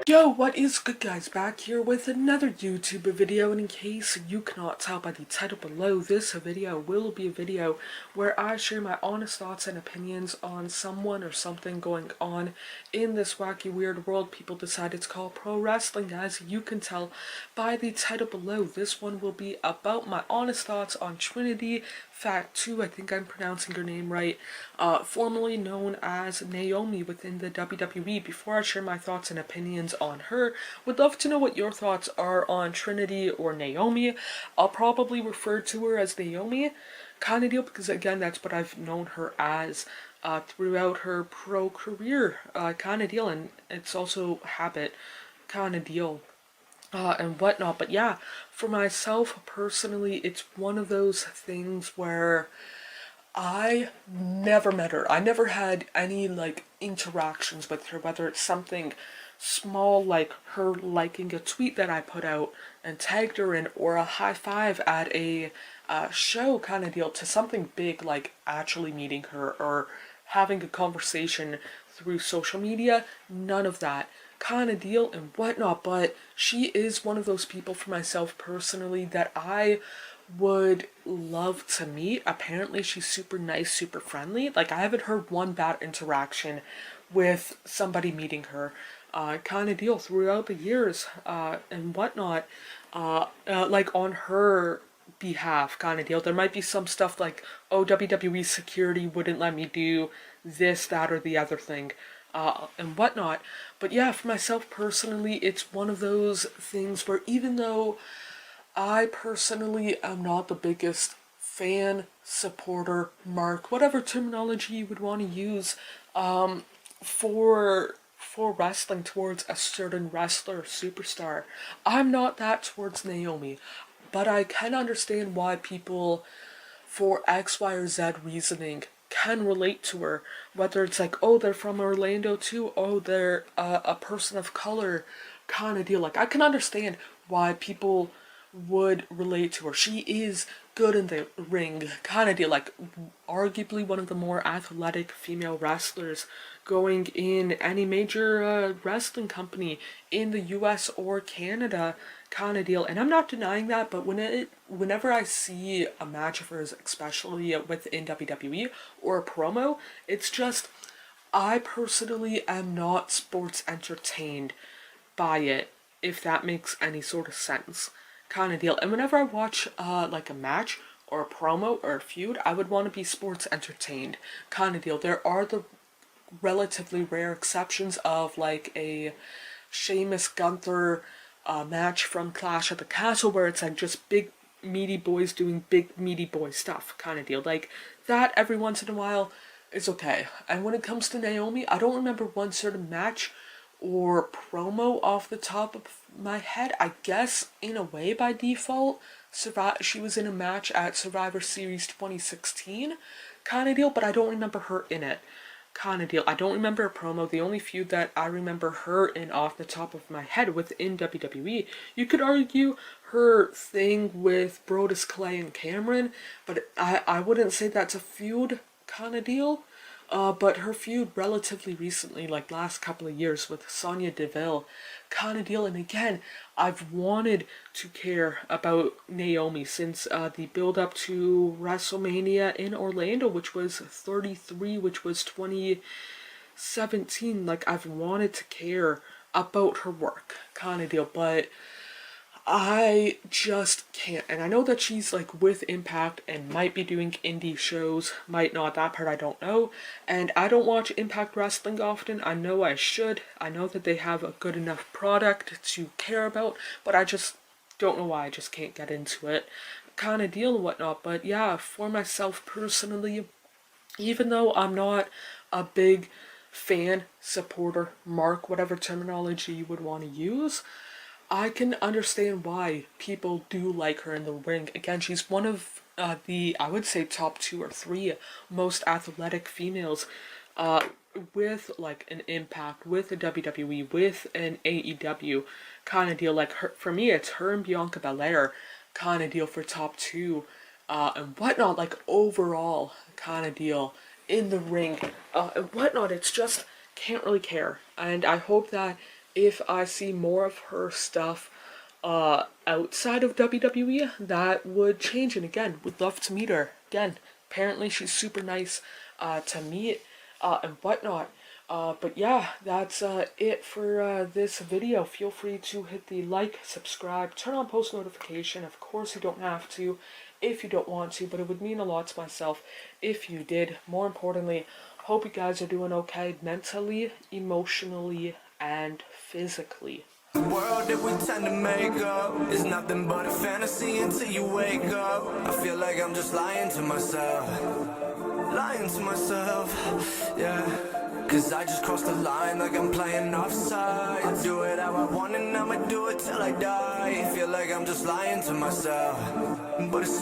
Yo, what is good guys? Back here with another YouTube video, and in case you cannot tell by the title below, this video will be a video where I share my honest thoughts and opinions on someone or something going on in this wacky weird world people decide to call pro wrestling. As you can tell by the title below, this one will be about my honest thoughts on Trinity, Fatu, I think I'm pronouncing her name right, formerly known as Naomi within the WWE. Before I share my thoughts and opinions on her, would love to know what your thoughts are on Trinity or Naomi. I'll probably refer to her as Naomi kind of deal because again that's what I've known her as throughout her pro career kind of deal, and it's also habit kind of deal and whatnot. But yeah, for myself personally, it's one of those things where I never met her. I never had any like interactions with her, whether it's something small like her liking a tweet that I put out and tagged her in, or a high five at a show kind of deal, to something big like actually meeting her or having a conversation through social media. None of that kind of deal and whatnot. But she is one of those people for myself personally that I would love to meet. Apparently she's super nice, super friendly. Like, I haven't heard one bad interaction with somebody meeting her kind of deal throughout the years and whatnot, like on her behalf kind of deal. There might be some stuff like, oh, WWE security wouldn't let me do this, that, or the other thing and whatnot. But yeah, for myself personally, it's one of those things where even though I personally am not the biggest fan, supporter, mark, whatever terminology you would want to use, for wrestling towards a certain wrestler or superstar. I'm not that towards Naomi, but I can understand why people, for X, Y, or Z reasoning, can relate to her. Whether it's like, oh, they're from Orlando too, oh, they're a person of color kind of deal. Like, I can understand why people would relate to her. She is good in the ring kind of deal. Like, arguably one of the more athletic female wrestlers going in any major wrestling company in the US or Canada kind of deal. And I'm not denying that, but whenever I see a match of hers, especially within WWE or a promo, it's just, I personally am not sports entertained by it, if that makes any sort of sense kind of deal. And whenever I watch like a match or a promo or a feud, I would want to be sports entertained kind of deal. There are the relatively rare exceptions of like a Sheamus Gunther match from Clash at the Castle, where it's like just big meaty boys doing big meaty boy stuff kind of deal. Like, that every once in a while is okay. And when it comes to Naomi, I don't remember one certain match or promo off the top of my head. I guess in a way by default, she was in a match at Survivor Series 2016 kind of deal, but I don't remember her in it kind of deal. I don't remember a promo. The only feud that I remember her in off the top of my head within WWE, you could argue her thing with Brodus Clay and Cameron, but I wouldn't say that's a feud kind of deal. But her feud relatively recently, like last couple of years, with Sonya Deville kind of deal. And again, I've wanted to care about Naomi since the build up to WrestleMania in Orlando, which was 33, which was 2017. Like, I've wanted to care about her work kind of deal, but I just can't. And I know that she's like with Impact and might be doing indie shows, might not, that part I don't know. And I don't watch Impact Wrestling often. I know I should. I know that they have a good enough product to care about, but I just don't know why. I just can't get into it kind of deal and whatnot. But yeah, for myself personally, even though I'm not a big fan, supporter, mark, whatever terminology you would want to use, I can understand why people do like her in the ring. Again, she's one of the, I would say, top 2 or 3 most athletic females with like an Impact, with a WWE, with an AEW kind of deal. Like, her, for me, it's her and Bianca Belair kind of deal for top 2 and whatnot. Like, overall kind of deal in the ring and whatnot. It's just, can't really care. And I hope that if I see more of her stuff outside of WWE, that would change. And again, would love to meet her. Again, apparently she's super nice to meet and whatnot. But yeah, that's it for this video. Feel free to hit the like, subscribe, turn on post notification. Of course, you don't have to if you don't want to, but it would mean a lot to myself if you did. More importantly, hope you guys are doing okay mentally, emotionally, and physically. The world that we tend to make up is nothing but a fantasy until you wake up. I feel like I'm just lying to myself, yeah. Cause I just crossed the line like I'm playing offside. Do it how I want and I'ma do it till I die. Feel like I'm just lying to myself, but it's